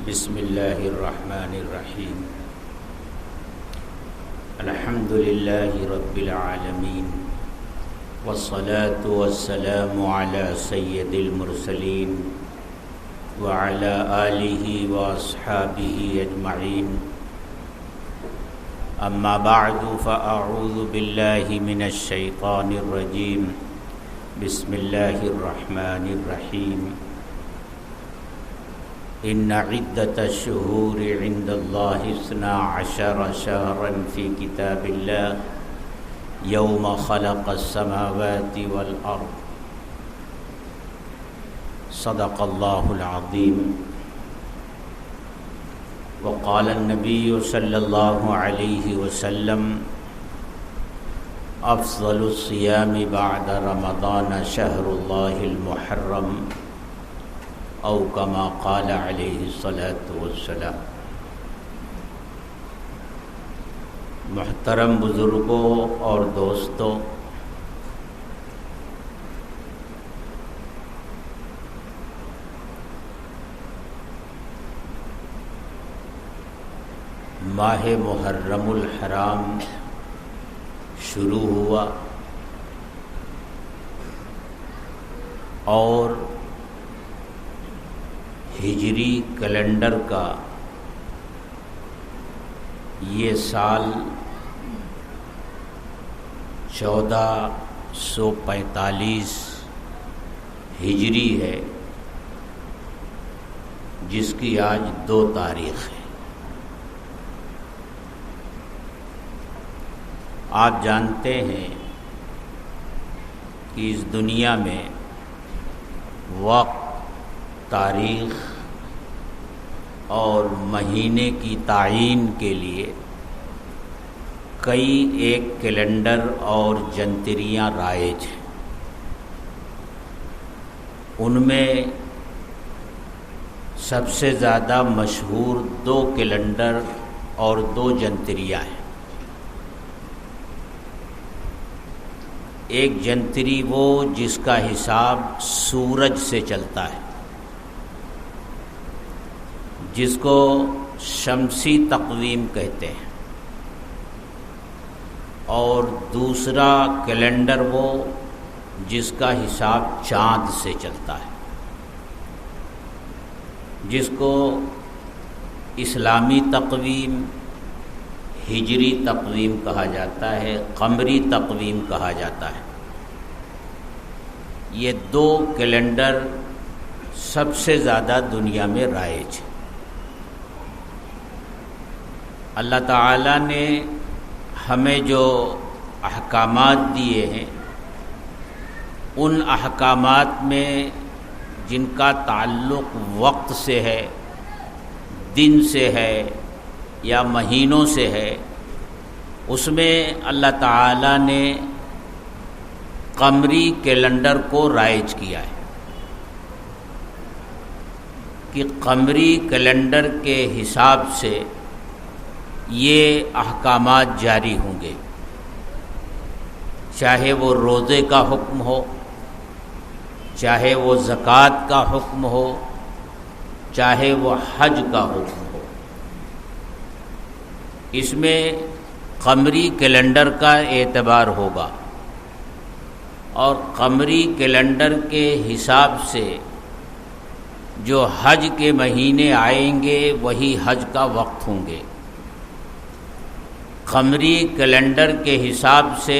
بسم اللہ الرحمن الرحیم الحمد للہ رب العالمین والصلاة والسلام علی سید المرسلین وعلی آلہ واصحابہ اجمعین اما بعد فاعوذ باللہ من الشیطان الرجیم بسم اللہ الرحمن الرحیم ان عدة الشهور عند الله 12 شهرا في كتاب الله يوم خلق السماوات والأرض صدق الله العظيم. وقال النبي صلى الله عليه وسلم أفضل الصيام بعد رمضان شهر الله المحرم او کما قال علیہ الصلاۃ والسلام. محترم بزرگوں اور دوستوں، ماہ محرم الحرام شروع ہوا اور ہجری کیلنڈر کا یہ سال 1445 ہجری ہے، جس کی آج 2 تاریخ ہے. آپ جانتے ہیں کہ اس دنیا میں وقت، تاریخ اور مہینے کی تعیین کے لیے کئی ایک کیلنڈر اور جنتریاں رائج ہیں. ان میں سب سے زیادہ مشہور 2 کیلنڈر اور 2 جنتریاں ہیں. ایک جنتری وہ جس کا حساب سورج سے چلتا ہے، جس کو شمسی تقویم کہتے ہیں، اور دوسرا کیلنڈر وہ جس کا حساب چاند سے چلتا ہے، جس کو اسلامی تقویم، ہجری تقویم کہا جاتا ہے، قمری تقویم کہا جاتا ہے. یہ 2 کیلنڈر سب سے زیادہ دنیا میں رائج ہیں. اللہ تعالیٰ نے ہمیں جو احکامات دیے ہیں، ان احکامات میں جن کا تعلق وقت سے ہے، دن سے ہے یا مہینوں سے ہے، اس میں اللہ تعالیٰ نے قمری کیلنڈر کو رائج کیا ہے کہ قمری کیلنڈر کے حساب سے یہ احکامات جاری ہوں گے، چاہے وہ روزے کا حکم ہو، چاہے وہ زکوٰۃ کا حکم ہو، چاہے وہ حج کا حکم ہو. اس میں قمری کیلنڈر کا اعتبار ہوگا، اور قمری کیلنڈر کے حساب سے جو حج کے مہینے آئیں گے وہی حج کا وقت ہوں گے. قمری کیلنڈر کے حساب سے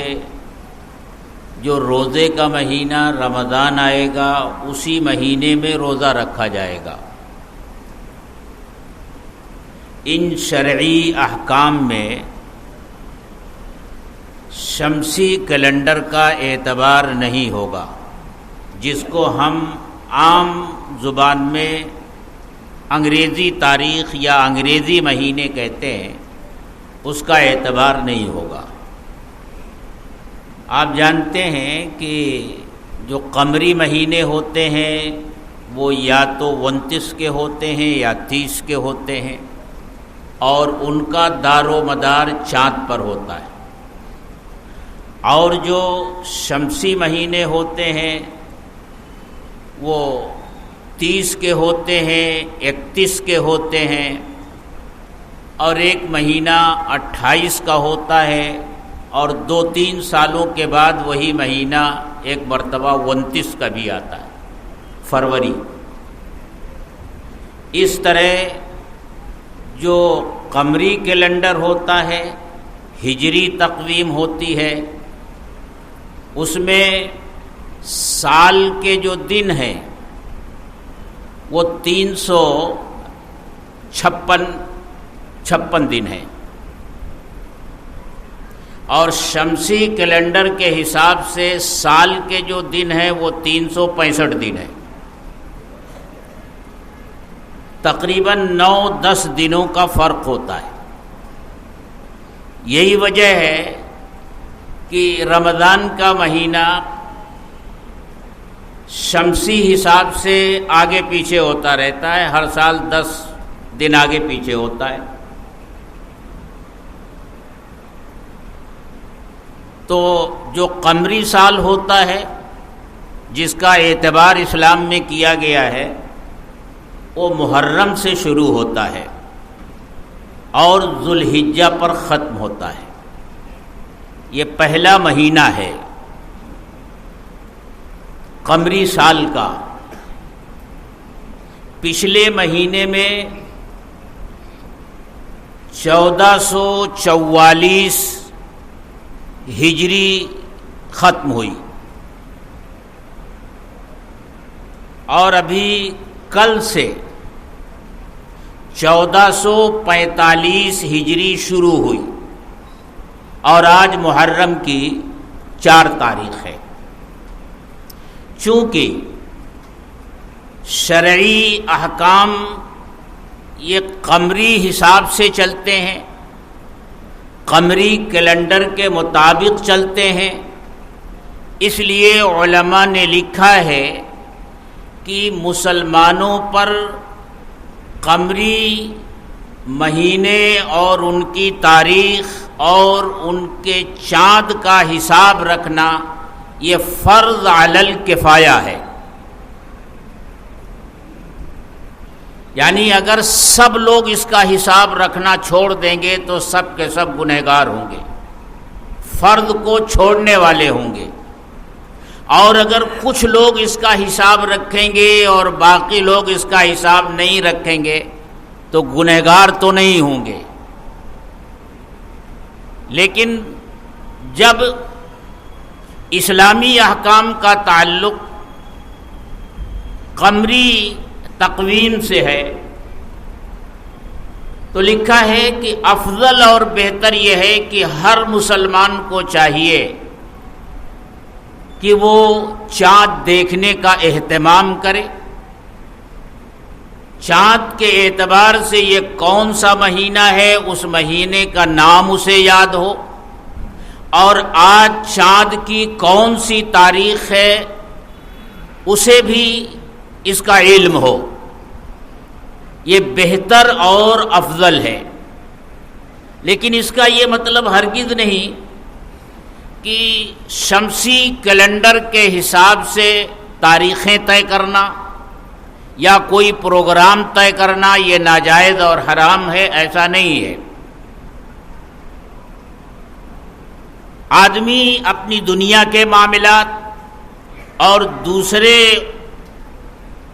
جو روزے کا مہینہ رمضان آئے گا، اسی مہینے میں روزہ رکھا جائے گا. ان شرعی احکام میں شمسی کیلنڈر کا اعتبار نہیں ہوگا، جس کو ہم عام زبان میں انگریزی تاریخ یا انگریزی مہینے کہتے ہیں، اس کا اعتبار نہیں ہوگا. آپ جانتے ہیں کہ جو قمری مہینے ہوتے ہیں وہ یا تو 29 کے ہوتے ہیں یا 30 کے ہوتے ہیں، اور ان کا دار و مدار چاند پر ہوتا ہے. اور جو شمسی مہینے ہوتے ہیں وہ 30 کے ہوتے ہیں، 31 کے ہوتے ہیں، اور ایک مہینہ 28 کا ہوتا ہے، اور 2-3 سالوں کے بعد وہی مہینہ ایک مرتبہ 29 کا بھی آتا ہے، فروری۔ اس طرح جو قمری کیلنڈر ہوتا ہے، ہجری تقویم ہوتی ہے، اس میں سال کے جو دن ہیں وہ 356 دن ہیں، اور شمسی کیلنڈر کے حساب سے سال کے جو دن ہیں وہ 365 دن ہیں، تقریباً 9-10 دنوں کا فرق ہوتا ہے۔ یہی وجہ ہے کہ رمضان کا مہینہ شمسی حساب سے آگے پیچھے ہوتا رہتا ہے، ہر سال 10 دن آگے پیچھے ہوتا ہے۔ تو جو قمری سال ہوتا ہے، جس کا اعتبار اسلام میں کیا گیا ہے، وہ محرم سے شروع ہوتا ہے اور ذوالحجہ پر ختم ہوتا ہے۔ یہ پہلا مہینہ ہے قمری سال کا۔ پچھلے مہینے میں 1444 ہجری ختم ہوئی، اور ابھی کل سے 1445 ہجری شروع ہوئی، اور آج محرم کی 4 تاریخ ہے۔ چونکہ شرعی احکام یہ قمری حساب سے چلتے ہیں، قمری کیلنڈر کے مطابق چلتے ہیں، اس لیے علماء نے لکھا ہے کہ مسلمانوں پر قمری مہینے اور ان کی تاریخ اور ان کے چاند کا حساب رکھنا یہ فرض علی الکفایہ ہے۔ یعنی اگر سب لوگ اس کا حساب رکھنا چھوڑ دیں گے تو سب کے سب گنہگار ہوں گے، فرض کو چھوڑنے والے ہوں گے، اور اگر کچھ لوگ اس کا حساب رکھیں گے اور باقی لوگ اس کا حساب نہیں رکھیں گے تو گنہگار تو نہیں ہوں گے۔ لیکن جب اسلامی احکام کا تعلق قمری تقویم سے ہے تو لکھا ہے کہ افضل اور بہتر یہ ہے کہ ہر مسلمان کو چاہیے کہ وہ چاند دیکھنے کا اہتمام کرے، چاند کے اعتبار سے یہ کون سا مہینہ ہے اس مہینے کا نام اسے یاد ہو، اور آج چاند کی کون سی تاریخ ہے اسے بھی اس کا علم ہو۔ یہ بہتر اور افضل ہے، لیکن اس کا یہ مطلب ہرگز نہیں کہ شمسی کیلنڈر کے حساب سے تاریخیں طے کرنا یا کوئی پروگرام طے کرنا یہ ناجائز اور حرام ہے، ایسا نہیں ہے۔ آدمی اپنی دنیا کے معاملات اور دوسرے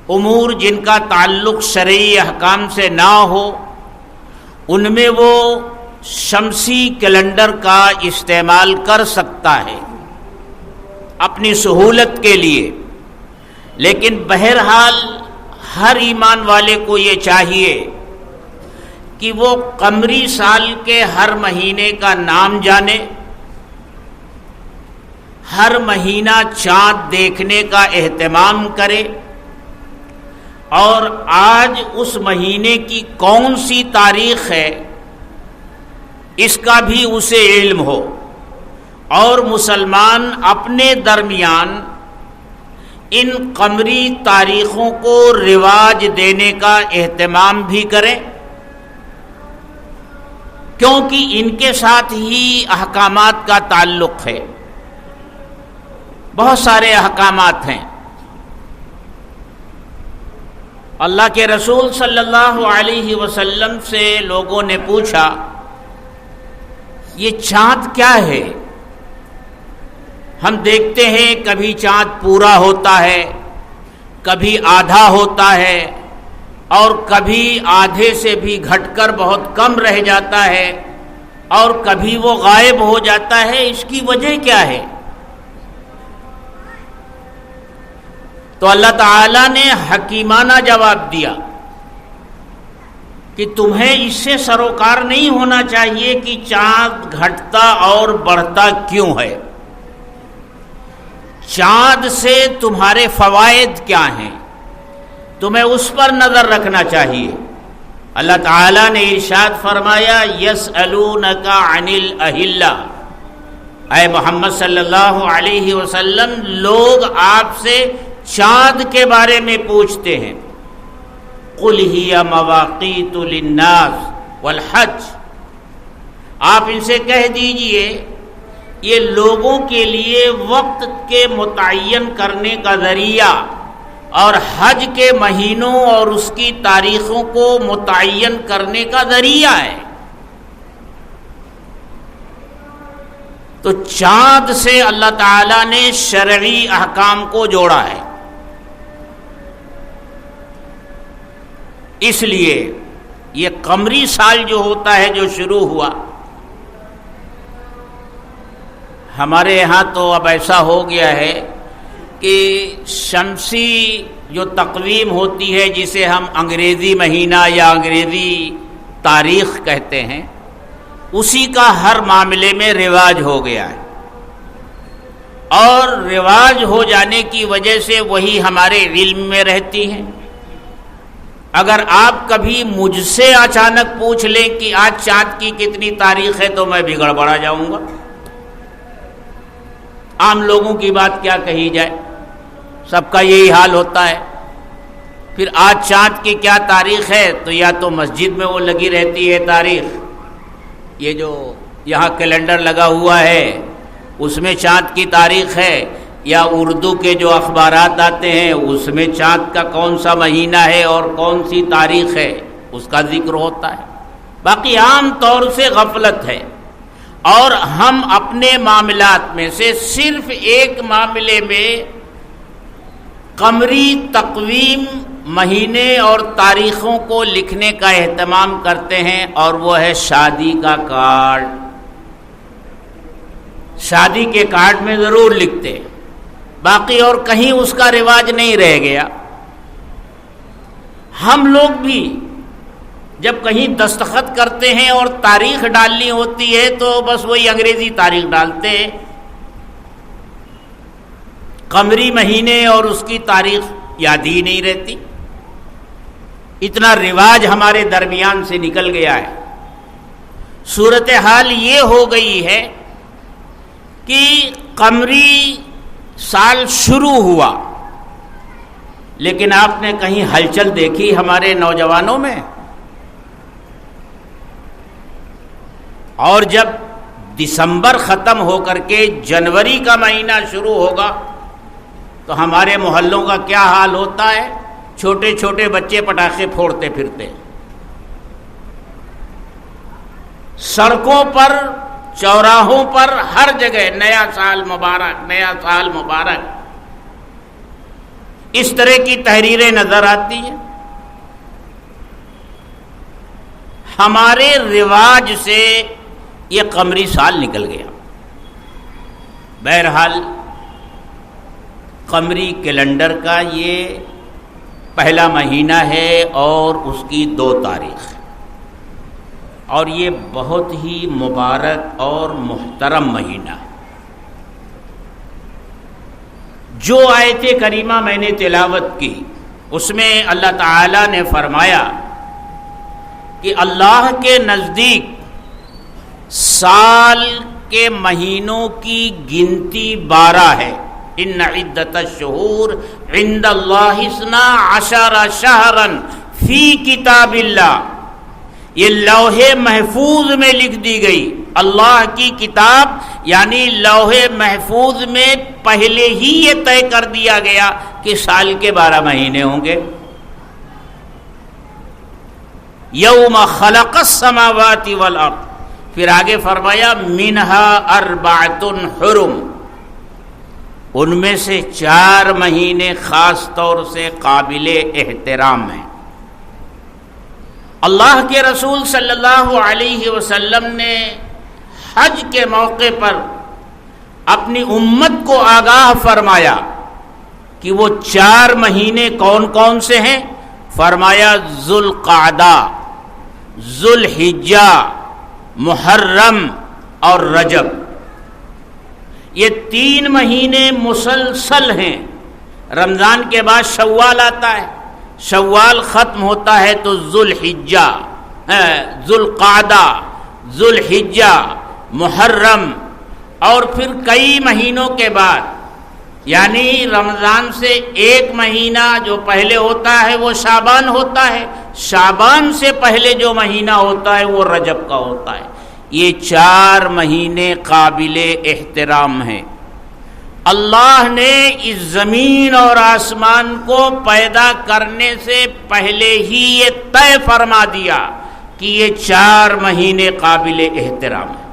امور جن کا تعلق شرعی احکام سے نہ ہو ان میں وہ شمسی کیلنڈر کا استعمال کر سکتا ہے اپنی سہولت کے لیے، لیکن بہرحال ہر ایمان والے کو یہ چاہیے کہ وہ قمری سال کے ہر مہینے کا نام جانے، ہر مہینہ چاند دیکھنے کا اہتمام کرے، اور آج اس مہینے کی کون سی تاریخ ہے اس کا بھی اسے علم ہو، اور مسلمان اپنے درمیان ان قمری تاریخوں کو رواج دینے کا اہتمام بھی کریں، کیونکہ ان کے ساتھ ہی احکامات کا تعلق ہے۔ بہت سارے احکامات ہیں، اللہ کے رسول صلی اللہ علیہ وسلم سے لوگوں نے پوچھا یہ چاند کیا ہے؟ ہم دیکھتے ہیں کبھی چاند پورا ہوتا ہے، کبھی آدھا ہوتا ہے، اور کبھی آدھے سے بھی گھٹ کر بہت کم رہ جاتا ہے، اور کبھی وہ غائب ہو جاتا ہے، اس کی وجہ کیا ہے؟ تو اللہ تعالیٰ نے حکیمانہ جواب دیا کہ تمہیں اس سے سروکار نہیں ہونا چاہیے کہ چاند گھٹتا اور بڑھتا کیوں ہے۔ چاند سے تمہارے فوائد کیا ہیں، تمہیں اس پر نظر رکھنا چاہیے۔ اللہ تعالیٰ نے ارشاد فرمایا یسألونک عن الاہلہ، اے محمد صلی اللہ علیہ وسلم لوگ آپ سے چاند کے بارے میں پوچھتے ہیں، قل ہی مواقیت للناس والحج، آپ ان سے کہہ دیجئے یہ لوگوں کے لیے وقت کے متعین کرنے کا ذریعہ اور حج کے مہینوں اور اس کی تاریخوں کو متعین کرنے کا ذریعہ ہے۔ تو چاند سے اللہ تعالیٰ نے شرعی احکام کو جوڑا ہے، اس لیے یہ قمری سال جو ہوتا ہے جو شروع ہوا، ہمارے یہاں تو اب ایسا ہو گیا ہے کہ شمسی جو تقویم ہوتی ہے جسے ہم انگریزی مہینہ یا انگریزی تاریخ کہتے ہیں، اسی کا ہر معاملے میں رواج ہو گیا ہے، اور رواج ہو جانے کی وجہ سے وہی ہمارے علم میں رہتی ہیں۔ اگر آپ کبھی مجھ سے اچانک پوچھ لیں کہ آج چاند کی کتنی تاریخ ہے تو میں بھی گڑبڑا جاؤں گا۔ عام لوگوں کی بات کیا کہی جائے، سب کا یہی حال ہوتا ہے۔ پھر آج چاند کی کیا تاریخ ہے تو یا تو مسجد میں وہ لگی رہتی ہے تاریخ، یہ جو یہاں کیلنڈر لگا ہوا ہے اس میں چاند کی تاریخ ہے، یا اردو کے جو اخبارات آتے ہیں اس میں چاند کا کون سا مہینہ ہے اور کون سی تاریخ ہے اس کا ذکر ہوتا ہے۔ باقی عام طور سے غفلت ہے، اور ہم اپنے معاملات میں سے صرف ایک معاملے میں قمری تقویم مہینے اور تاریخوں کو لکھنے کا اہتمام کرتے ہیں، اور وہ ہے شادی کا کارڈ۔ شادی کے کارڈ میں ضرور لکھتے ہیں، باقی اور کہیں اس کا رواج نہیں رہ گیا۔ ہم لوگ بھی جب کہیں دستخط کرتے ہیں اور تاریخ ڈالنی ہوتی ہے تو بس وہی انگریزی تاریخ ڈالتے ہیں، قمری مہینے اور اس کی تاریخ یاد ہی نہیں رہتی۔ اتنا رواج ہمارے درمیان سے نکل گیا ہے۔ صورتحال یہ ہو گئی ہے کہ قمری سال شروع ہوا، لیکن آپ نے کہیں ہلچل دیکھی ہمارے نوجوانوں میں؟ اور جب دسمبر ختم ہو کر کے جنوری کا مہینہ شروع ہوگا تو ہمارے محلوں کا کیا حال ہوتا ہے؟ چھوٹے چھوٹے بچے پٹاخے پھوڑتے پھرتے، سڑکوں پر چوراہوں پر ہر جگہ نیا سال مبارک، نیا سال مبارک، اس طرح کی تحریریں نظر آتی ہیں۔ ہمارے رواج سے یہ قمری سال نکل گیا۔ بہرحال قمری کیلنڈر کا یہ پہلا مہینہ ہے اور اس کی 2 تاریخ، اور یہ بہت ہی مبارک اور محترم مہینہ ہے۔ جو آیت کریمہ میں نے تلاوت کی اس میں اللہ تعالی نے فرمایا کہ اللہ کے نزدیک سال کے مہینوں کی گنتی 12 ہے۔ ان عدت الشہور عند اللہ 12 شہرا فی کتاب اللہ، یہ لوح محفوظ میں لکھ دی گئی۔ اللہ کی کتاب یعنی لوح محفوظ میں پہلے ہی یہ طے کر دیا گیا کہ سال کے 12 مہینے ہوں گے۔ یوم خلق السماوات والارض، پھر آگے فرمایا منہا اربعۃ حرم، ان میں سے 4 مہینے خاص طور سے قابل احترام ہیں۔ اللہ کے رسول صلی اللہ علیہ وسلم نے حج کے موقع پر اپنی امت کو آگاہ فرمایا کہ وہ 4 مہینے کون کون سے ہیں؟ فرمایا ذوالقعدہ، ذوالحجہ، محرم اور رجب، یہ 3 مہینے مسلسل ہیں۔ رمضان کے بعد شوال آتا ہے، شوال ختم ہوتا ہے تو ذوالحجہ، ذوالقعدہ، ذوالحجہ، محرم، اور پھر کئی مہینوں کے بعد، یعنی رمضان سے 1 مہینہ جو پہلے ہوتا ہے وہ شعبان ہوتا ہے، شعبان سے پہلے جو مہینہ ہوتا ہے وہ رجب کا ہوتا ہے۔ یہ 4 مہینے قابل احترام ہیں۔ اللہ نے اس زمین اور آسمان کو پیدا کرنے سے پہلے ہی یہ طے فرما دیا کہ یہ 4 مہینے قابل احترام ہیں،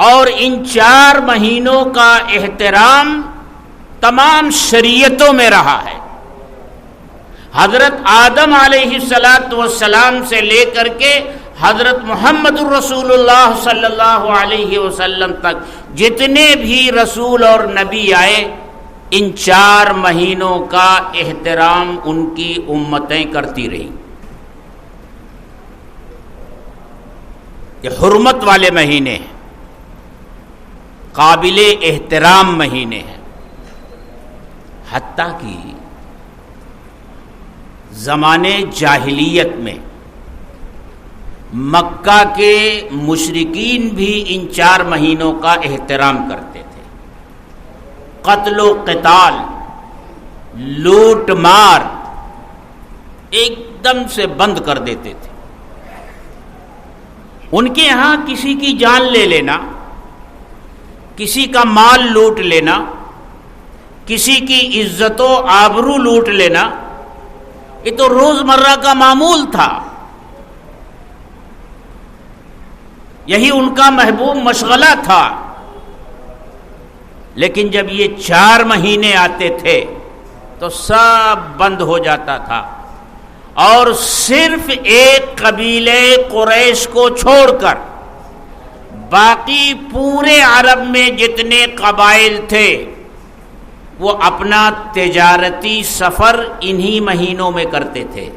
اور ان 4 مہینوں کا احترام تمام شریعتوں میں رہا ہے۔ حضرت آدم علیہ السلام سے لے کر کے حضرت محمد الرسول اللہ صلی اللہ علیہ وسلم تک جتنے بھی رسول اور نبی آئے، ان 4 مہینوں کا احترام ان کی امتیں کرتی رہیں۔ یہ حرمت والے مہینے ہیں، قابل احترام مہینے ہیں۔ حتیٰ کہ زمانے جاہلیت میں مکہ کے مشرکین بھی ان 4 مہینوں کا احترام کرتے تھے۔ قتل و قتال، لوٹ مار ایک دم سے بند کر دیتے تھے۔ ان کے ہاں کسی کی جان لے لینا، کسی کا مال لوٹ لینا، کسی کی عزت و آبرو لوٹ لینا، یہ تو روزمرہ کا معمول تھا، یہی ان کا محبوب مشغلہ تھا۔ لیکن جب یہ 4 مہینے آتے تھے تو سب بند ہو جاتا تھا، اور صرف ایک قبیلے قریش کو چھوڑ کر باقی پورے عرب میں جتنے قبائل تھے وہ اپنا تجارتی سفر انہی مہینوں میں کرتے تھے،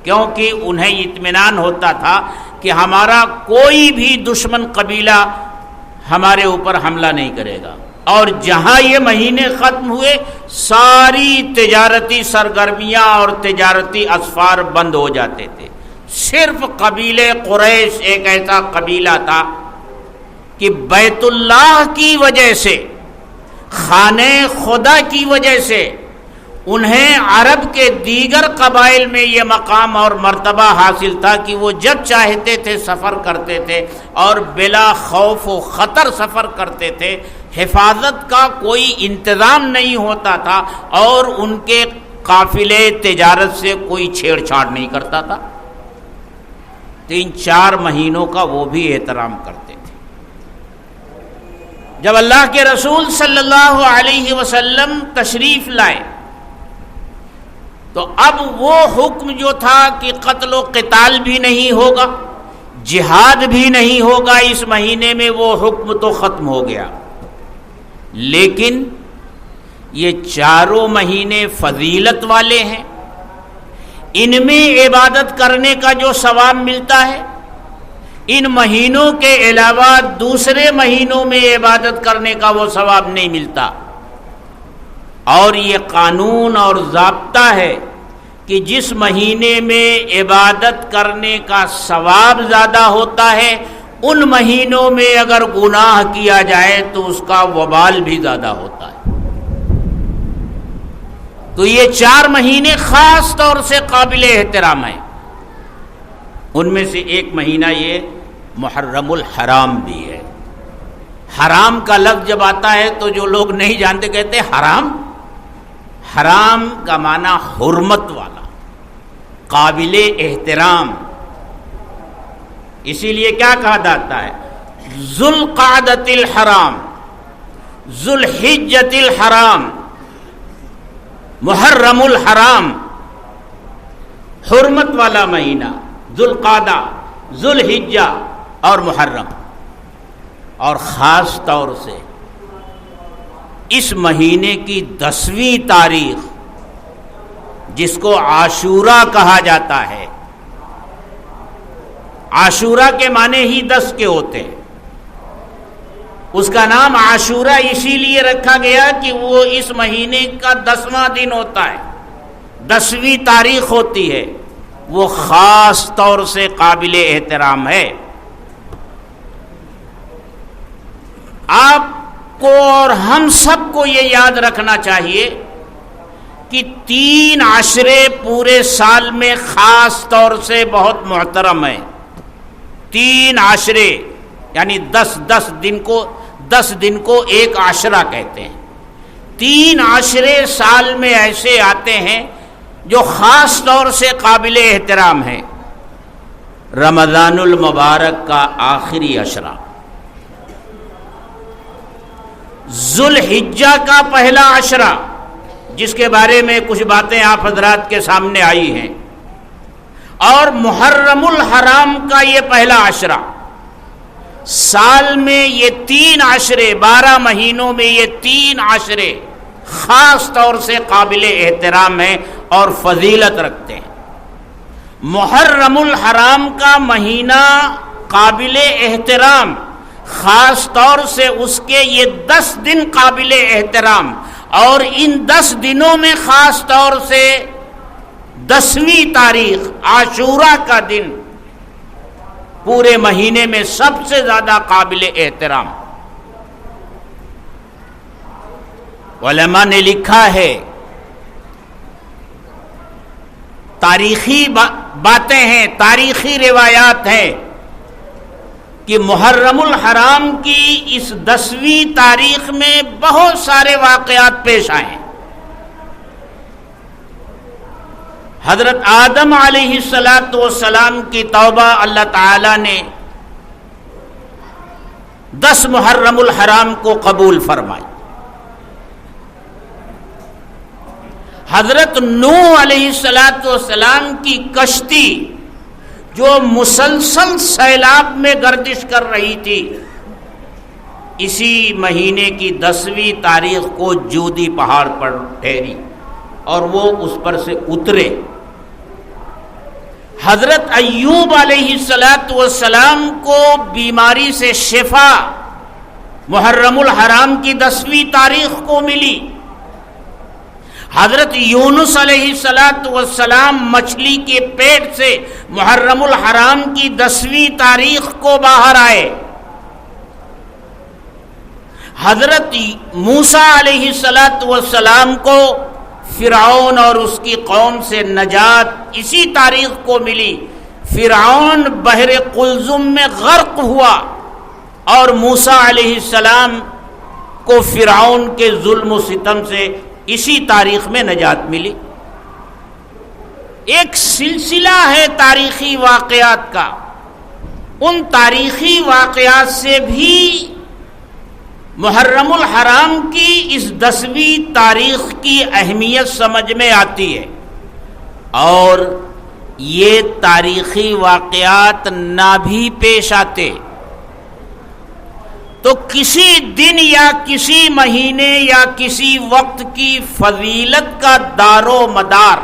کیونکہ انہیں اطمینان ہوتا تھا کہ ہمارا کوئی بھی دشمن قبیلہ ہمارے اوپر حملہ نہیں کرے گا۔ اور جہاں یہ مہینے ختم ہوئے، ساری تجارتی سرگرمیاں اور تجارتی اسفار بند ہو جاتے تھے۔ صرف قبیلے قریش ایک ایسا قبیلہ تھا کہ بیت اللہ کی وجہ سے، خانہ خدا کی وجہ سے انہیں عرب کے دیگر قبائل میں یہ مقام اور مرتبہ حاصل تھا کہ وہ جب چاہتے تھے سفر کرتے تھے اور بلا خوف و خطر سفر کرتے تھے۔ حفاظت کا کوئی انتظام نہیں ہوتا تھا، اور ان کے قافلے تجارت سے کوئی چھیڑ چھاڑ نہیں کرتا تھا۔ تو ان 4 مہینوں کا وہ بھی احترام کرتے تھے۔ جب اللہ کے رسول صلی اللہ علیہ وسلم تشریف لائے تو اب وہ حکم جو تھا کہ قتل و قتال بھی نہیں ہوگا، جہاد بھی نہیں ہوگا اس مہینے میں، وہ حکم تو ختم ہو گیا۔ لیکن یہ 4 مہینے فضیلت والے ہیں، ان میں عبادت کرنے کا جو ثواب ملتا ہے، ان مہینوں کے علاوہ دوسرے مہینوں میں عبادت کرنے کا وہ ثواب نہیں ملتا۔ اور یہ قانون اور ضابطہ ہے کہ جس مہینے میں عبادت کرنے کا ثواب زیادہ ہوتا ہے، ان مہینوں میں اگر گناہ کیا جائے تو اس کا وبال بھی زیادہ ہوتا ہے۔ تو یہ 4 مہینے خاص طور سے قابل احترام ہیں۔ ان میں سے ایک مہینہ یہ محرم الحرام بھی ہے۔ حرام کا لفظ جب آتا ہے تو جو لوگ نہیں جانتے کہتے حرام۔ حرام کا معنی حرمت والا، قابل احترام. اسی لیے کیا کہا جاتا ہے؟ ذوالقعدۃ الحرام، ذوالحجۃ الحرام، محرم الحرام، حرمت والا مہینہ ذوالقعدہ، ذوالحجہ اور محرم. اور خاص طور سے اس مہینے کی 10ویں تاریخ جس کو عاشورہ کہا جاتا ہے. عاشورہ کے معنی ہی 10 کے ہوتے ہیں. اس کا نام عاشورہ اسی لیے رکھا گیا کہ وہ اس مہینے کا 10واں دن ہوتا ہے، 10ویں تاریخ ہوتی ہے. وہ خاص طور سے قابل احترام ہے. آپ کو اور ہم سب کو یہ یاد رکھنا چاہیے کہ 3 عشرے پورے سال میں خاص طور سے بہت محترم ہیں. 3 عشرے یعنی 10 دن کو ایک عشرہ کہتے ہیں. 3 عشرے سال میں ایسے آتے ہیں جو خاص طور سے قابل احترام ہیں. رمضان المبارک کا آخری عشرہ، ذوالحجہ کا پہلا عشرہ جس کے بارے میں کچھ باتیں آپ حضرات کے سامنے آئی ہیں، اور محرم الحرام کا یہ پہلا عشرہ. سال میں یہ 3 عشرے، 12 مہینوں میں یہ 3 عشرے خاص طور سے قابل احترام ہیں اور فضیلت رکھتے ہیں. محرم الحرام کا مہینہ قابل احترام، خاص طور سے اس کے یہ 10 دن قابل احترام، اور ان 10 دنوں میں خاص طور سے 10ویں تاریخ عاشورہ کا دن پورے مہینے میں سب سے زیادہ قابل احترام. علماء نے لکھا ہے، تاریخی باتیں ہیں، تاریخی روایات ہیں کہ محرم الحرام کی اس 10ویں تاریخ میں بہت سارے واقعات پیش آئے ہیں. حضرت آدم علیہ السلام کی توبہ اللہ تعالی نے 10 محرم الحرام کو قبول فرمائی. حضرت نوح علیہ السلام کی کشتی جو مسلسل سیلاب میں گردش کر رہی تھی، اسی مہینے کی 10ویں تاریخ کو جودی پہاڑ پر ٹھہری اور وہ اس پر سے اترے. حضرت ایوب علیہ السلام کو بیماری سے شفا محرم الحرام کی 10ویں تاریخ کو ملی. حضرت یونس علیہ السلام مچھلی کے پیٹ سے محرم الحرام کی 10ویں تاریخ کو باہر آئے. حضرت موسیٰ علیہ السلام کو فرعون اور اس کی قوم سے نجات اسی تاریخ کو ملی. فرعون بحر قلزم میں غرق ہوا اور موسیٰ علیہ السلام کو فرعون کے ظلم و ستم سے اسی تاریخ میں نجات ملی. ایک سلسلہ ہے تاریخی واقعات کا. ان تاریخی واقعات سے بھی محرم الحرام کی اس 10ویں تاریخ کی اہمیت سمجھ میں آتی ہے. اور یہ تاریخی واقعات نہ بھی پیش آتے تو کسی دن یا کسی مہینے یا کسی وقت کی فضیلت کا دار و مدار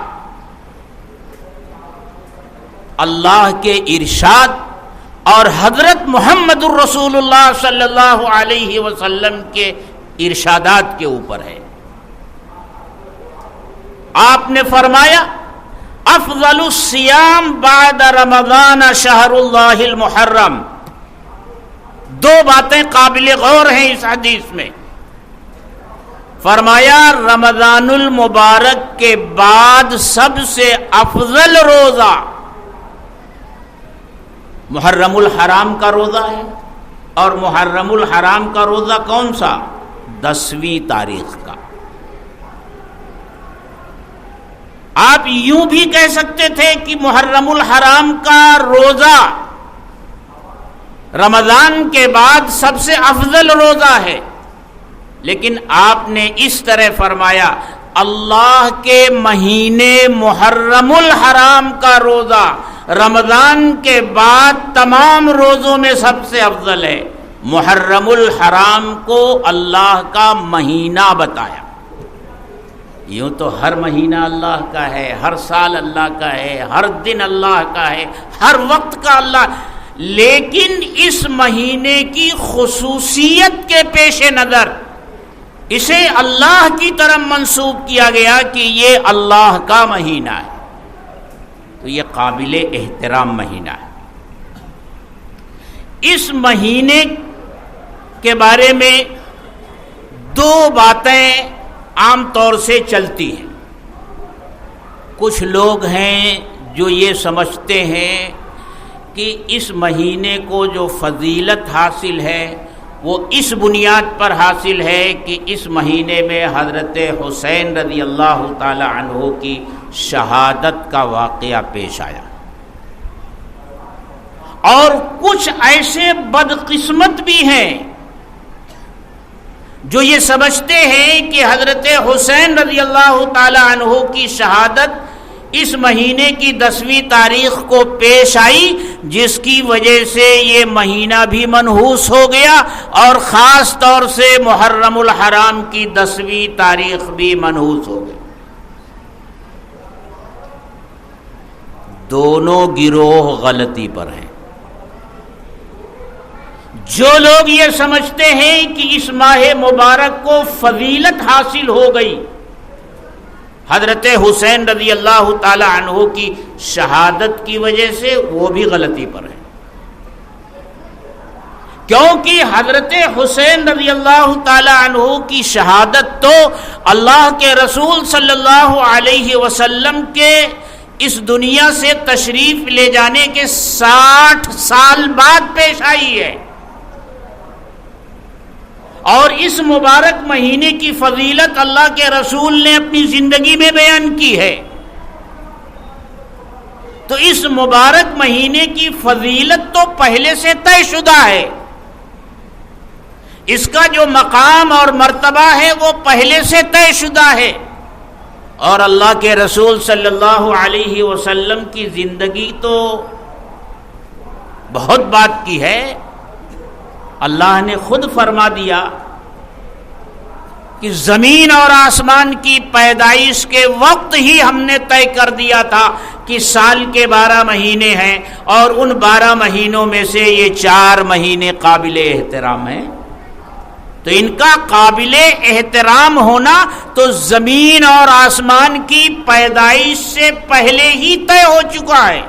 اللہ کے ارشاد اور حضرت محمد الرسول اللہ صلی اللہ علیہ وسلم کے ارشادات کے اوپر ہے. آپ نے فرمایا افضل الصیام بعد رمضان شہر اللہ المحرم. 2 باتیں قابل غور ہیں اس حدیث میں. فرمایا رمضان المبارک کے بعد سب سے افضل روزہ محرم الحرام کا روزہ ہے. اور محرم الحرام کا روزہ کون سا؟ 10ویں تاریخ کا. آپ یوں بھی کہہ سکتے تھے کہ محرم الحرام کا روزہ رمضان کے بعد سب سے افضل روزہ ہے، لیکن آپ نے اس طرح فرمایا اللہ کے مہینے محرم الحرام کا روزہ رمضان کے بعد تمام روزوں میں سب سے افضل ہے۔ محرم الحرام کو اللہ کا مہینہ بتایا۔ یوں تو ہر مہینہ اللہ کا ہے، ہر سال اللہ کا ہے، ہر دن اللہ کا ہے، ہر وقت کا اللہ، لیکن اس مہینے کی خصوصیت کے پیش نظر اسے اللہ کی طرف منسوب کیا گیا کہ یہ اللہ کا مہینہ ہے، تو یہ قابل احترام مہینہ ہے۔ اس مہینے کے بارے میں دو باتیں عام طور سے چلتی ہیں۔ کچھ لوگ ہیں جو یہ سمجھتے ہیں کہ اس مہینے کو جو فضیلت حاصل ہے وہ اس بنیاد پر حاصل ہے کہ اس مہینے میں حضرت حسین رضی اللہ تعالی عنہ کی شہادت کا واقعہ پیش آیا، اور کچھ ایسے بدقسمت بھی ہیں جو یہ سمجھتے ہیں کہ حضرت حسین رضی اللہ تعالی عنہ کی شہادت اس مہینے کی 10ویں تاریخ کو پیش آئی، جس کی وجہ سے یہ مہینہ بھی منحوس ہو گیا، اور خاص طور سے محرم الحرام کی 10ویں تاریخ بھی منحوس ہو گئی۔ دونوں گروہ غلطی پر ہیں۔ جو لوگ یہ سمجھتے ہیں کہ اس ماہ مبارک کو فضیلت حاصل ہو گئی حضرت حسین رضی اللہ تعالی عنہ کی شہادت کی وجہ سے، وہ بھی غلطی پر ہے، کیونکہ حضرت حسین رضی اللہ تعالی عنہ کی شہادت تو اللہ کے رسول صلی اللہ علیہ وسلم کے اس دنیا سے تشریف لے جانے کے 60 سال بعد پیش آئی ہے، اور اس مبارک مہینے کی فضیلت اللہ کے رسول نے اپنی زندگی میں بیان کی ہے۔ تو اس مبارک مہینے کی فضیلت تو پہلے سے طے شدہ ہے، اس کا جو مقام اور مرتبہ ہے وہ پہلے سے طے شدہ ہے، اور اللہ کے رسول صلی اللہ علیہ وسلم کی زندگی تو بہت بات کی ہے۔ اللہ نے خود فرما دیا کہ زمین اور آسمان کی پیدائش کے وقت ہی ہم نے طے کر دیا تھا کہ سال کے 12 مہینے ہیں، اور ان 12 مہینوں میں سے یہ 4 مہینے قابل احترام ہیں۔ تو ان کا قابل احترام ہونا تو زمین اور آسمان کی پیدائش سے پہلے ہی طے ہو چکا ہے،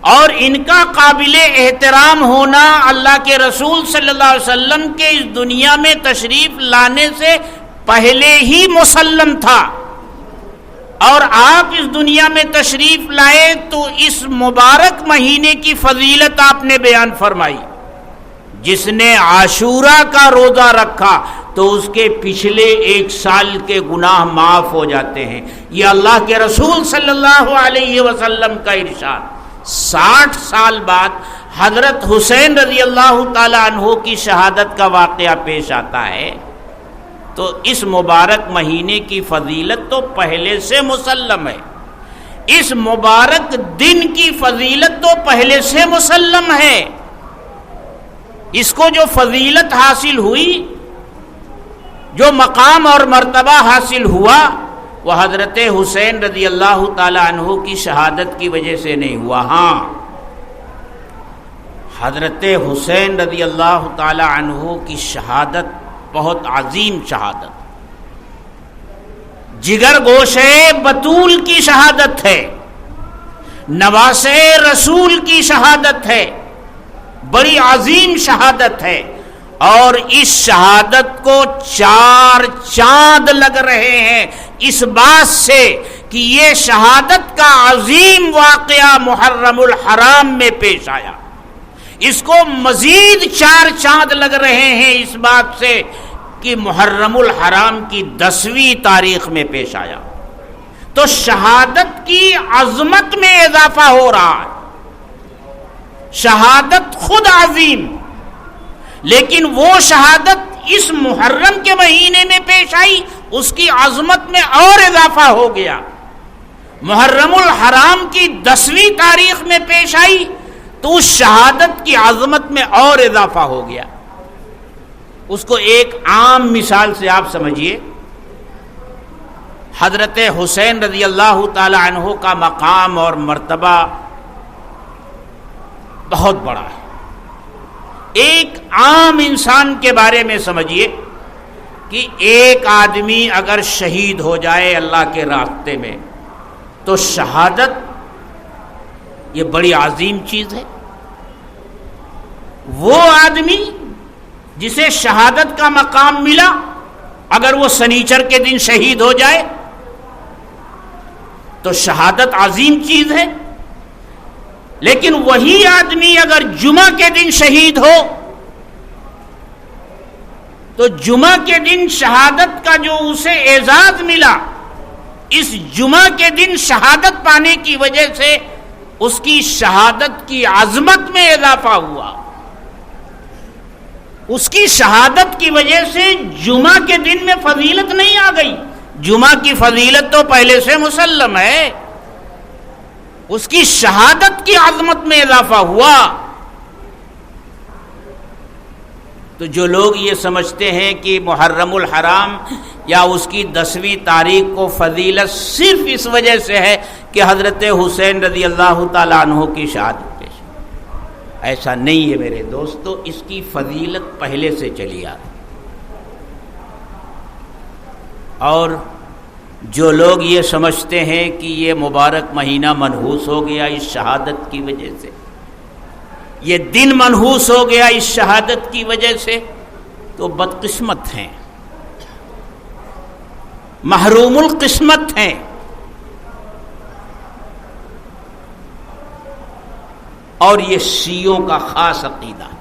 اور ان کا قابل احترام ہونا اللہ کے رسول صلی اللہ علیہ وسلم کے اس دنیا میں تشریف لانے سے پہلے ہی مسلم تھا، اور آپ اس دنیا میں تشریف لائے تو اس مبارک مہینے کی فضیلت آپ نے بیان فرمائی۔ جس نے عاشورہ کا روزہ رکھا تو اس کے پچھلے 1 سال کے گناہ معاف ہو جاتے ہیں، یہ اللہ کے رسول صلی اللہ علیہ وسلم کا ارشاد۔ 60 سال بعد حضرت حسین رضی اللہ تعالی عنہ کی شہادت کا واقعہ پیش آتا ہے، تو اس مبارک مہینے کی فضیلت تو پہلے سے مسلم ہے، اس مبارک دن کی فضیلت تو پہلے سے مسلم ہے۔ اس کو جو فضیلت حاصل ہوئی، جو مقام اور مرتبہ حاصل ہوا، وہ حضرت حسین رضی اللہ تعالی عنہ کی شہادت کی وجہ سے نہیں ہوا۔ ہاں، حضرت حسین رضی اللہ تعالی عنہ کی شہادت بہت عظیم شہادت، جگر گوش بطول کی شہادت ہے، نواسے رسول کی شہادت ہے، بڑی عظیم شہادت ہے، اور اس شہادت کو 4 چاند لگ رہے ہیں اس بات سے کہ یہ شہادت کا عظیم واقعہ محرم الحرام میں پیش آیا۔ اس کو مزید 4 چاند لگ رہے ہیں اس بات سے کہ محرم الحرام کی 10ویں تاریخ میں پیش آیا۔ تو شہادت کی عظمت میں اضافہ ہو رہا ہے. شہادت خود عظیم، لیکن وہ شہادت اس محرم کے مہینے میں پیش آئی، اس کی عظمت میں اور اضافہ ہو گیا. محرم الحرام کی 10ویں تاریخ میں پیش آئی تو اس شہادت کی عظمت میں اور اضافہ ہو گیا. اس کو ایک عام مثال سے آپ سمجھیے. حضرت حسین رضی اللہ تعالی عنہ کا مقام اور مرتبہ بہت بڑا ہے. ایک عام انسان کے بارے میں سمجھیے کہ ایک آدمی اگر شہید ہو جائے اللہ کے راستے میں تو شہادت یہ بڑی عظیم چیز ہے. وہ آدمی جسے شہادت کا مقام ملا اگر وہ سنیچر کے دن شہید ہو جائے تو شہادت عظیم چیز ہے. لیکن وہی آدمی اگر جمعہ کے دن شہید ہو تو جمعہ کے دن شہادت کا جو اسے اعزاز ملا، اس جمعہ کے دن شہادت پانے کی وجہ سے اس کی شہادت کی عظمت میں اضافہ ہوا. اس کی شہادت کی وجہ سے جمعہ کے دن میں فضیلت نہیں آ گئی. جمعہ کی فضیلت تو پہلے سے مسلم ہے، اس کی شہادت کی عظمت میں اضافہ ہوا. تو جو لوگ یہ سمجھتے ہیں کہ محرم الحرام یا اس کی 10ویں تاریخ کو فضیلت صرف اس وجہ سے ہے کہ حضرت حسین رضی اللہ تعالیٰ عنہ کی شہادت پیش، ایسا نہیں ہے میرے دوستو. اس کی فضیلت پہلے سے چلی آ رہی. اور جو لوگ یہ سمجھتے ہیں کہ یہ مبارک مہینہ منحوس ہو گیا اس شہادت کی وجہ سے، یہ دن منحوس ہو گیا اس شہادت کی وجہ سے، تو بدقسمت ہیں، محروم القسمت ہیں. اور یہ شیعوں کا خاص عقیدہ ہے.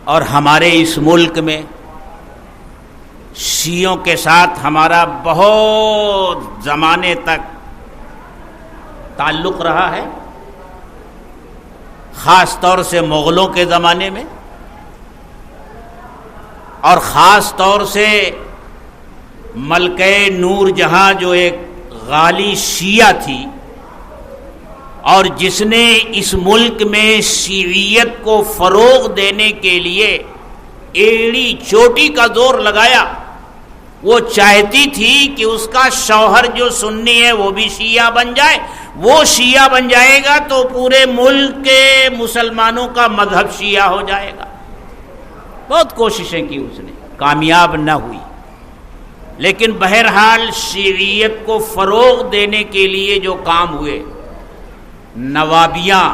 اور ہمارے اس ملک میں شیعوں کے ساتھ ہمارا بہت زمانے تک تعلق رہا ہے، خاص طور سے مغلوں کے زمانے میں، اور خاص طور سے ملکہ نور جہاں جو ایک غالی شیعہ تھی اور جس نے اس ملک میں شیعیت کو فروغ دینے کے لیے ایڑی چوٹی کا زور لگایا. وہ چاہتی تھی کہ اس کا شوہر جو سنی ہے وہ بھی شیعہ بن جائے. وہ شیعہ بن جائے گا تو پورے ملک کے مسلمانوں کا مذہب شیعہ ہو جائے گا. بہت کوششیں کی اس نے، کامیاب نہ ہوئی. لیکن بہرحال شیعیت کو فروغ دینے کے لیے جو کام ہوئے، نوابیاں،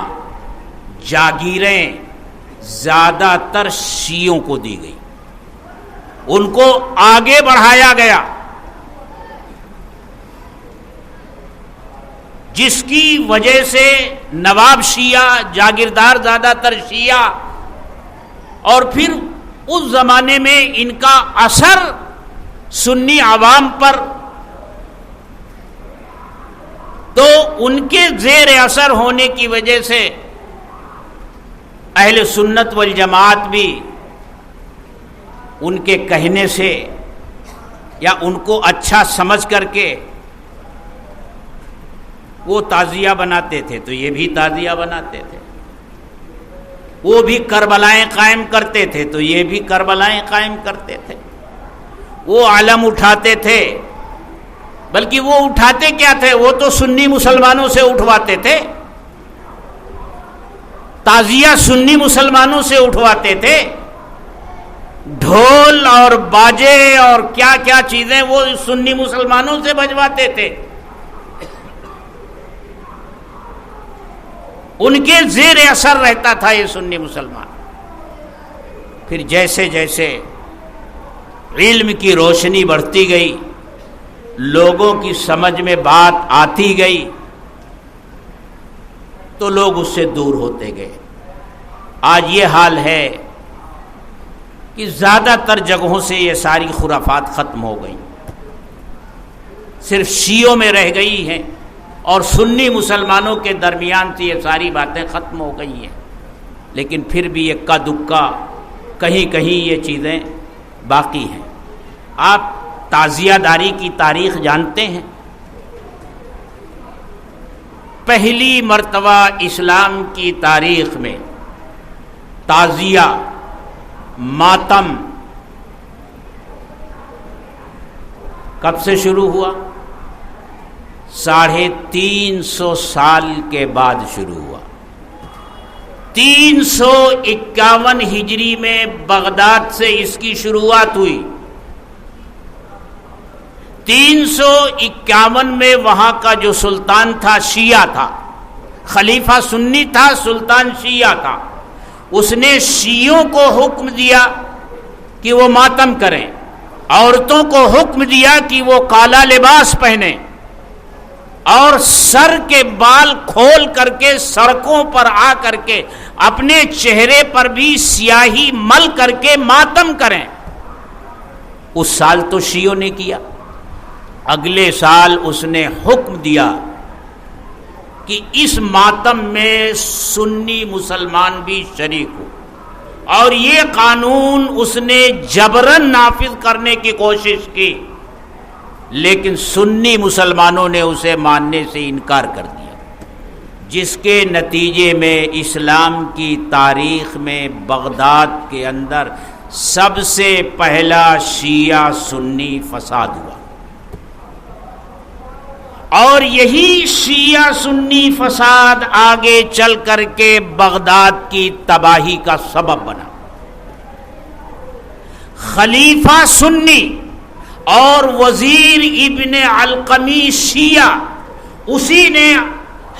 جاگیریں زیادہ تر شیعوں کو دی گئی، ان کو آگے بڑھایا گیا، جس کی وجہ سے نواب شیعہ، جاگیردار زیادہ تر شیعہ، اور پھر اس زمانے میں ان کا اثر سنی عوام پر، تو ان کے زیر اثر ہونے کی وجہ سے اہل سنت والجماعت بھی ان کے کہنے سے یا ان کو اچھا سمجھ کر کے وہ تعزیہ بناتے تھے تو یہ بھی تعزیہ بناتے تھے. وہ بھی کربلائیں قائم کرتے تھے تو یہ بھی کربلائیں قائم کرتے تھے. وہ علم اٹھاتے تھے، بلکہ وہ اٹھاتے کیا تھے، وہ تو سنی مسلمانوں سے اٹھواتے تھے، تعزیہ سنی مسلمانوں سے اٹھواتے تھے. ڈھول اور باجے اور کیا کیا چیزیں وہ سنی مسلمانوں سے بجواتے تھے. ان کے زیر اثر رہتا تھا یہ سنی مسلمان. پھر جیسے جیسے علم کی روشنی بڑھتی گئی، لوگوں کی سمجھ میں بات آتی گئی، تو لوگ اس سے دور ہوتے گئے. آج یہ حال ہے کہ زیادہ تر جگہوں سے یہ ساری خرافات ختم ہو گئیں. صرف شیعوں میں رہ گئی ہیں اور سنی مسلمانوں کے درمیان سے یہ ساری باتیں ختم ہو گئی ہیں، لیکن پھر بھی اکا دکا کہیں کہیں یہ چیزیں باقی ہیں۔ آپ تعزیہ داری کی تاریخ جانتے ہیں؟ پہلی مرتبہ اسلام کی تاریخ میں تعزیہ، ماتم کب سے شروع ہوا؟ 350 سال کے بعد شروع ہوا۔ 351 ہجری میں بغداد سے اس کی شروعات ہوئی۔ 351 میں وہاں کا جو سلطان تھا شیعہ تھا، خلیفہ سنی تھا، سلطان شیعہ تھا۔ اس نے شیعوں کو حکم دیا کہ وہ ماتم کریں، عورتوں کو حکم دیا کہ وہ کالا لباس پہنیں اور سر کے بال کھول کر کے سڑکوں پر آ کر کے اپنے چہرے پر بھی سیاہی مل کر کے ماتم کریں۔ اس سال تو شیعوں نے کیا، اگلے سال اس نے حکم دیا کہ اس ماتم میں سنی مسلمان بھی شریک ہو، اور یہ قانون اس نے جبراً نافذ کرنے کی کوشش کی، لیکن سنی مسلمانوں نے اسے ماننے سے انکار کر دیا، جس کے نتیجے میں اسلام کی تاریخ میں بغداد کے اندر سب سے پہلا شیعہ سنی فساد ہوا، اور یہی شیعہ سنی فساد آگے چل کر کے بغداد کی تباہی کا سبب بنا۔ خلیفہ سنی اور وزیر ابن علقمی شیعہ، اسی نے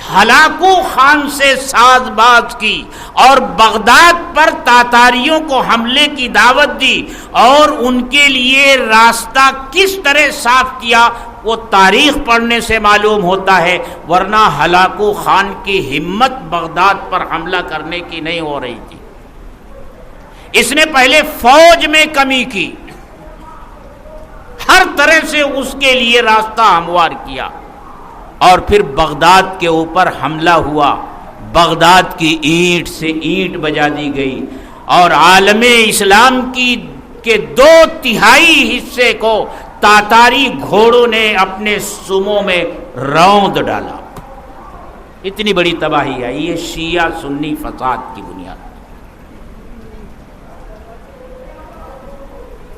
ہلاکو خان سے ساز باز کی اور بغداد پر تاتاریوں کو حملے کی دعوت دی، اور ان کے لیے راستہ کس طرح صاف کیا وہ تاریخ پڑھنے سے معلوم ہوتا ہے، ورنہ ہلاکو خان کی ہمت بغداد پر حملہ کرنے کی نہیں ہو رہی تھی۔ اس نے پہلے فوج میں کمی کی، ہر طرح سے اس کے لیے راستہ ہموار کیا، اور پھر بغداد کے اوپر حملہ ہوا، بغداد کی اینٹ سے اینٹ بجا دی گئی، اور عالم اسلام کے 2/3 حصے کو تاتاری گھوڑوں نے اپنے سموں میں روند ڈالا۔ اتنی بڑی تباہی آئی، یہ شیعہ سنی فساد کی بنیاد،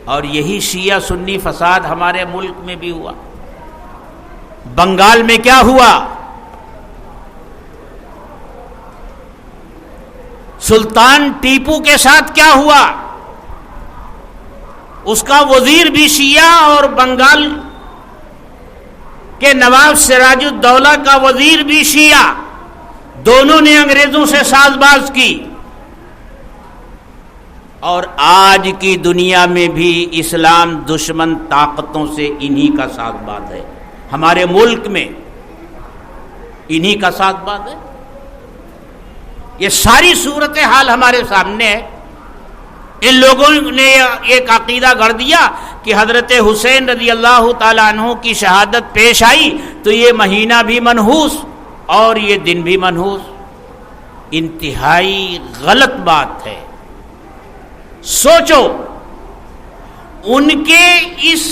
اور یہی شیعہ سنی فساد ہمارے ملک میں بھی ہوا۔ بنگال میں کیا ہوا؟ سلطان ٹیپو کے ساتھ کیا ہوا؟ اس کا وزیر بھی شیعہ اور بنگال کے نواب سراج الدولہ کا وزیر بھی شیعہ، دونوں نے انگریزوں سے ساز باز کی، اور آج کی دنیا میں بھی اسلام دشمن طاقتوں سے انہی کا ساز باز ہے، ہمارے ملک میں انہی کا ساز باز ہے۔ یہ ساری صورتحال ہمارے سامنے ہے۔ ان لوگوں نے ایک عقیدہ گڑھ دیا کہ حضرت حسین رضی اللہ تعالیٰ عنہ کی شہادت پیش آئی تو یہ مہینہ بھی منحوس اور یہ دن بھی منحوس۔ انتہائی غلط بات ہے۔ سوچو ان کے اس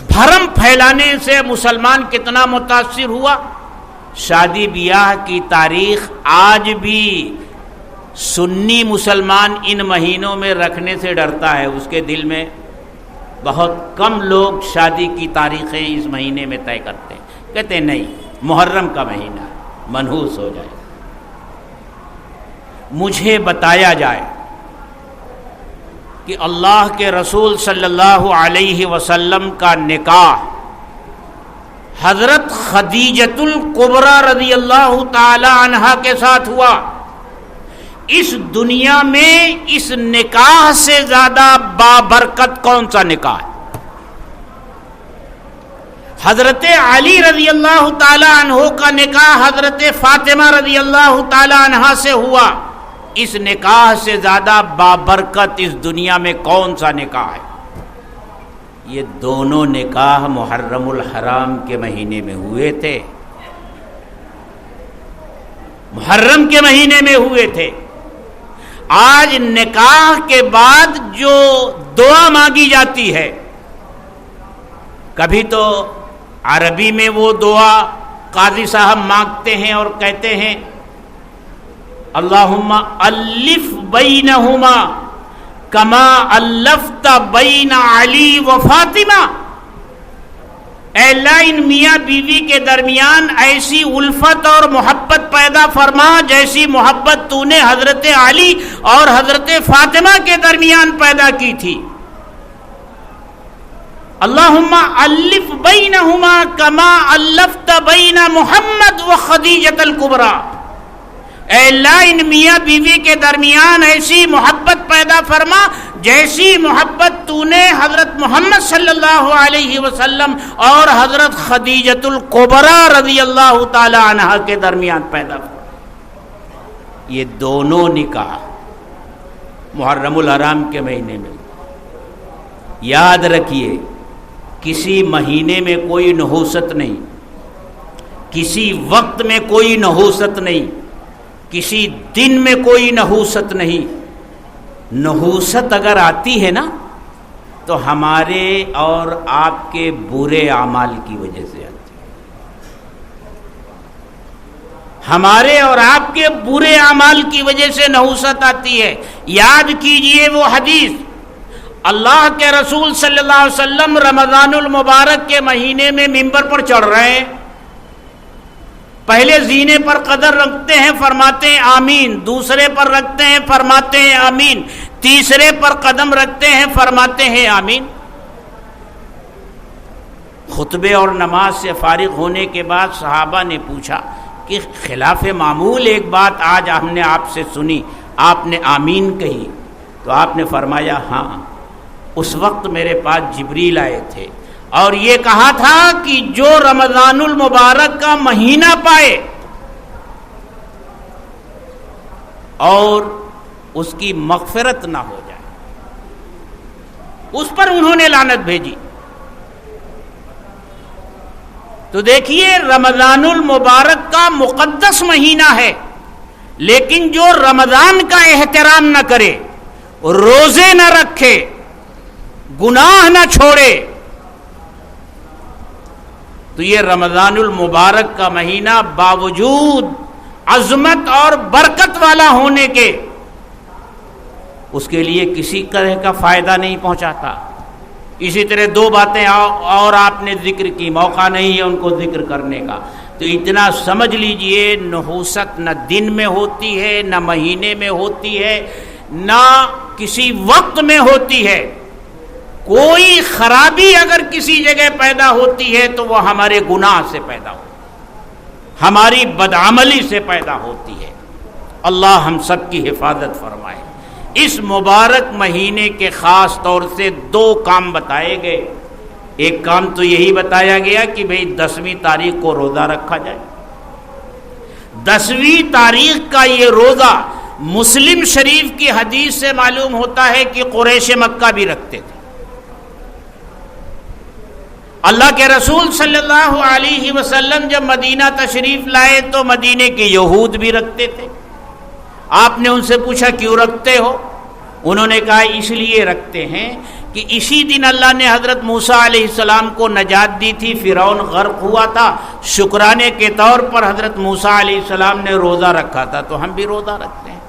بھرم پھیلانے سے مسلمان کتنا متاثر ہوا۔ شادی بیاہ کی تاریخ آج بھی سنی مسلمان ان مہینوں میں رکھنے سے ڈرتا ہے، اس کے دل میں بہت کم لوگ شادی کی تاریخیں اس مہینے میں طے کرتے ہیں، کہتے ہیں نہیں محرم کا مہینہ منحوس ہو جائے۔ مجھے بتایا جائے کہ اللہ کے رسول صلی اللہ علیہ وسلم کا نکاح حضرت خدیجۃ الکبریٰ رضی اللہ تعالی عنہا کے ساتھ ہوا۔ اس دنیا میں اس نکاح سے زیادہ بابرکت کون سا نکاح ہے؟ حضرت علی رضی اللہ تعالی عنہ کا نکاح حضرت فاطمہ رضی اللہ تعالی عنہا سے ہوا۔ اس نکاح سے زیادہ بابرکت اس دنیا میں کون سا نکاح ہے؟ یہ دونوں نکاح محرم الحرام کے مہینے میں ہوئے تھے، محرم کے مہینے میں ہوئے تھے۔ آج نکاح کے بعد جو دعا مانگی جاتی ہے، کبھی تو عربی میں وہ دعا قاضی صاحب مانگتے ہیں اور کہتے ہیں اللہم الف بینہما کما الفت بین علی و فاطمہ، اے اللہ ان میاں بیوی کے درمیان ایسی الفت اور محبت پیدا فرما جیسی محبت تو نے حضرت علی اور حضرت فاطمہ کے درمیان پیدا کی تھی۔ اللہم الف بینہما کما الفت بین محمد و خدیجۃ الکبریٰ، اے اللہ ان میاں بیوی کے درمیان ایسی محبت پیدا فرما جیسی محبت تو نے حضرت محمد صلی اللہ علیہ وسلم اور حضرت خدیجۃ الکبریٰ رضی اللہ تعالی عنہ کے درمیان پیدا فرما۔ یہ دونوں نکاح محرم الحرام کے مہینے میں۔ یاد رکھیے، کسی مہینے میں کوئی نحوست نہیں، کسی وقت میں کوئی نحوست نہیں، کسی دن میں کوئی نحوست نہیں۔ نحوست اگر آتی ہے نا تو ہمارے اور آپ کے برے اعمال کی وجہ سے آتی ہے، ہمارے اور آپ کے برے اعمال کی وجہ سے نحوست آتی ہے۔ یاد کیجئے وہ حدیث، اللہ کے رسول صلی اللہ علیہ وسلم رمضان المبارک کے مہینے میں منبر پر چڑھ رہے ہیں، پہلے زینے پر قدم رکھتے ہیں فرماتے ہیں آمین، دوسرے پر رکھتے ہیں فرماتے ہیں آمین، تیسرے پر قدم رکھتے ہیں فرماتے ہیں آمین۔ خطبے اور نماز سے فارغ ہونے کے بعد صحابہ نے پوچھا کہ خلاف معمول ایک بات آج ہم نے آپ سے سنی، آپ نے آمین کہی، تو آپ نے فرمایا ہاں، اس وقت میرے پاس جبریل آئے تھے اور یہ کہا تھا کہ جو رمضان المبارک کا مہینہ پائے اور اس کی مغفرت نہ ہو جائے، اس پر انہوں نے لعنت بھیجی۔ تو دیکھیے، رمضان المبارک کا مقدس مہینہ ہے، لیکن جو رمضان کا احترام نہ کرے، روزے نہ رکھے، گناہ نہ چھوڑے، تو یہ رمضان المبارک کا مہینہ باوجود عظمت اور برکت والا ہونے کے اس کے لیے کسی طرح کا فائدہ نہیں پہنچاتا۔ اسی طرح دو باتیں اور آپ نے ذکر کی، موقع نہیں ہے ان کو ذکر کرنے کا، تو اتنا سمجھ لیجئے نحوست نہ دن میں ہوتی ہے، نہ مہینے میں ہوتی ہے، نہ کسی وقت میں ہوتی ہے۔ کوئی خرابی اگر کسی جگہ پیدا ہوتی ہے تو وہ ہمارے گناہ سے پیدا ہوتی ہے، ہماری بدعملی سے پیدا ہوتی ہے۔ اللہ ہم سب کی حفاظت فرمائے۔ اس مبارک مہینے کے خاص طور سے دو کام بتائے گئے۔ ایک کام تو یہی بتایا گیا کہ بھئی 10ویں تاریخ کو روزہ رکھا جائے۔ 10ویں تاریخ کا یہ روزہ مسلم شریف کی حدیث سے معلوم ہوتا ہے کہ قریش مکہ بھی رکھتے تھے۔ اللہ کے رسول صلی اللہ علیہ وسلم جب مدینہ تشریف لائے تو مدینے کے یہود بھی رکھتے تھے۔ آپ نے ان سے پوچھا کیوں رکھتے ہو؟ انہوں نے کہا اس لیے رکھتے ہیں کہ اسی دن اللہ نے حضرت موسیٰ علیہ السلام کو نجات دی تھی، فرعون غرق ہوا تھا، شکرانے کے طور پر حضرت موسیٰ علیہ السلام نے روزہ رکھا تھا، تو ہم بھی روزہ رکھتے ہیں۔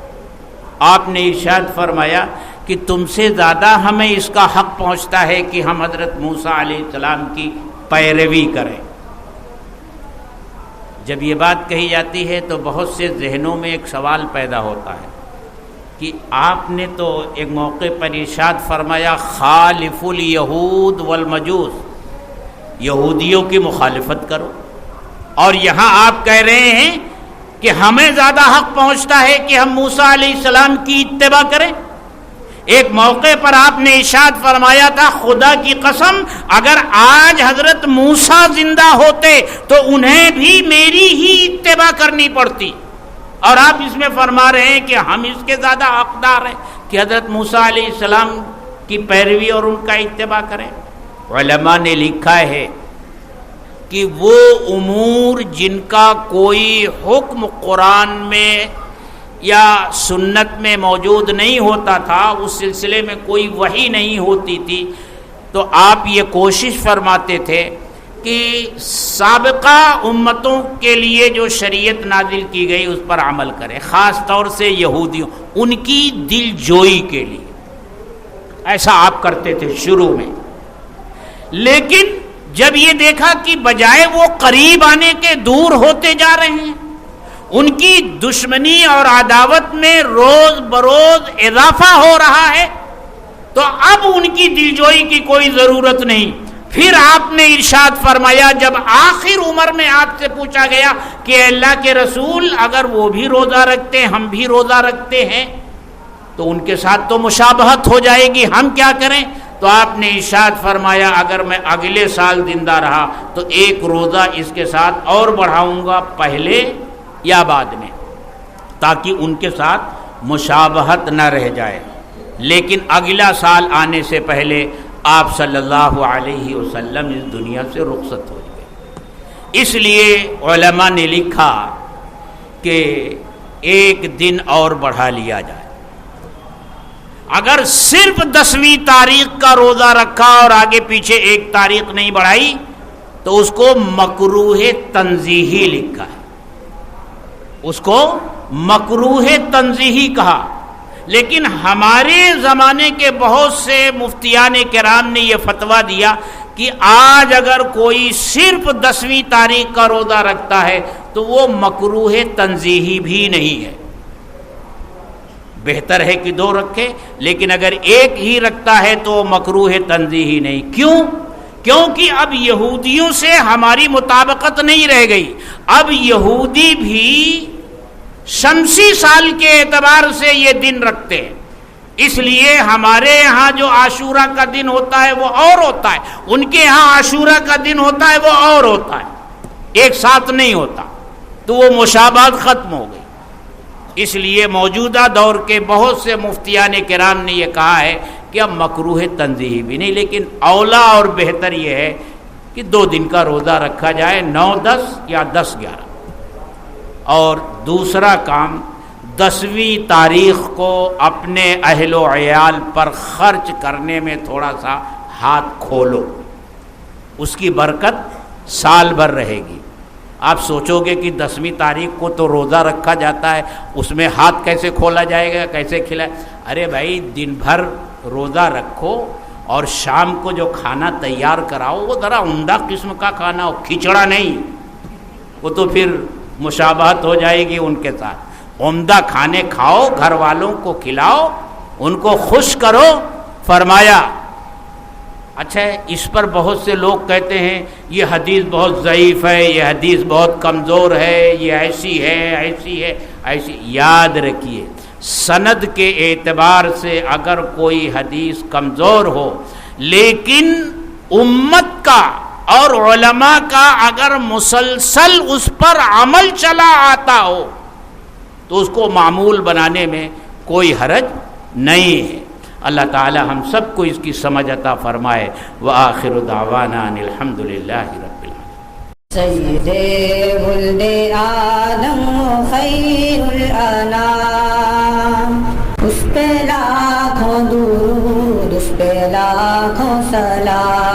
آپ نے ارشاد فرمایا کہ تم سے زیادہ ہمیں اس کا حق پہنچتا ہے کہ ہم حضرت موسیٰ علیہ السلام کی پیروی کریں۔ جب یہ بات کہی جاتی ہے تو بہت سے ذہنوں میں ایک سوال پیدا ہوتا ہے کہ آپ نے تو ایک موقع پر ارشاد فرمایا خالف الیہود والمجوس، یہودیوں کی مخالفت کرو، اور یہاں آپ کہہ رہے ہیں کہ ہمیں زیادہ حق پہنچتا ہے کہ ہم موسیٰ علیہ السلام کی اتباع کریں۔ ایک موقع پر آپ نے ارشاد فرمایا تھا خدا کی قسم اگر آج حضرت موسیٰ زندہ ہوتے تو انہیں بھی میری ہی اتباع کرنی پڑتی، اور آپ اس میں فرما رہے ہیں کہ ہم اس کے زیادہ حقدار ہیں کہ حضرت موسیٰ علیہ السلام کی پیروی اور ان کا اتباع کریں۔ علماء نے لکھا ہے کہ وہ امور جن کا کوئی حکم قرآن میں یا سنت میں موجود نہیں ہوتا تھا، اس سلسلے میں کوئی وحی نہیں ہوتی تھی، تو آپ یہ کوشش فرماتے تھے کہ سابقہ امتوں کے لیے جو شریعت نازل کی گئی اس پر عمل کریں، خاص طور سے یہودیوں، ان کی دل جوئی کے لیے ایسا آپ کرتے تھے شروع میں۔ لیکن جب یہ دیکھا کہ بجائے وہ قریب آنے کے دور ہوتے جا رہے ہیں، ان کی دشمنی اور عداوت میں روز بروز اضافہ ہو رہا ہے، تو اب ان کی دلجوئی کی کوئی ضرورت نہیں۔ پھر آپ نے ارشاد فرمایا، جب آخر عمر میں آپ سے پوچھا گیا کہ اللہ کے رسول اگر وہ بھی روزہ رکھتے ہیں، ہم بھی روزہ رکھتے ہیں، تو ان کے ساتھ تو مشابہت ہو جائے گی، ہم کیا کریں؟ تو آپ نے ارشاد فرمایا، اگر میں اگلے سال زندہ رہا تو ایک روزہ اس کے ساتھ اور بڑھاؤں گا، پہلے یا بعد میں، تاکہ ان کے ساتھ مشابہت نہ رہ جائے۔ لیکن اگلا سال آنے سے پہلے آپ صلی اللہ علیہ وسلم اس دنیا سے رخصت ہو گئے۔ اس لیے علماء نے لکھا کہ ایک دن اور بڑھا لیا جائے۔ اگر صرف 10ویں تاریخ کا روزہ رکھا اور آگے پیچھے ایک تاریخ نہیں بڑھائی تو اس کو مکروہ تنزیہی لکھا ہے، اس کو مکروہ تنزیہی کہا۔ لیکن ہمارے زمانے کے بہت سے مفتیان کرام نے یہ فتویٰ دیا کہ آج اگر کوئی صرف 10ویں تاریخ کا روزہ رکھتا ہے تو وہ مکروہ تنزیہی بھی نہیں ہے، بہتر ہے کہ 2 رکھے، لیکن اگر ایک ہی رکھتا ہے تو مکروہ تنزیہی نہیں۔ کیوں؟ کیونکہ اب یہودیوں سے ہماری مطابقت نہیں رہ گئی، اب یہودی بھی شمسی سال کے اعتبار سے یہ دن رکھتے ہیں، اس لیے ہمارے ہاں جو عاشورہ کا دن ہوتا ہے وہ اور ہوتا ہے، ان کے ہاں عاشورہ کا دن ہوتا ہے وہ اور ہوتا ہے، ایک ساتھ نہیں ہوتا، تو وہ مشابہت ختم ہو گئی۔ اس لیے موجودہ دور کے بہت سے مفتیان کرام نے یہ کہا ہے کہ اب مکروہ تنزیہی بھی نہیں، لیکن اولا اور بہتر یہ ہے کہ 2 دن کا روزہ رکھا جائے، 9، 10 یا 10، 11۔ اور دوسرا کام، 10ویں تاریخ کو اپنے اہل و عیال پر خرچ کرنے میں تھوڑا سا ہاتھ کھولو، اس کی برکت سال بھر رہے گی۔ آپ سوچو گے کہ 10ویں تاریخ کو تو روزہ رکھا جاتا ہے، اس میں ہاتھ کیسے کھولا جائے گا، کیسے کھلائے؟ ارے بھائی، دن بھر روزہ رکھو اور شام کو جو کھانا تیار کراؤ وہ ذرا عمدہ قسم کا کھانا ہو، کھچڑا نہیں، وہ تو پھر مشابہت ہو جائے گی ان کے ساتھ۔ عمدہ کھانے کھاؤ، گھر والوں کو کھلاؤ، ان کو خوش کرو۔ فرمایا اچھا اس پر بہت سے لوگ کہتے ہیں یہ حدیث بہت ضعیف ہے، یہ حدیث بہت کمزور ہے، یہ ایسی ہے ایسی ہے ایسی۔ یاد رکھیے، سند کے اعتبار سے اگر کوئی حدیث کمزور ہو، لیکن امت کا اور علماء کا اگر مسلسل اس پر عمل چلا آتا ہو تو اس کو معمول بنانے میں کوئی حرج نہیں ہے۔ اللہ تعالی ہم سب کو اس کی سمجھ عطا فرمائے۔ وآخر دعوانا ان الحمد للہ رب العالمین۔ سید ولد آدم خیر الانام، اس پہ لاکھوں درود، اس پہ لاکھوں سلام۔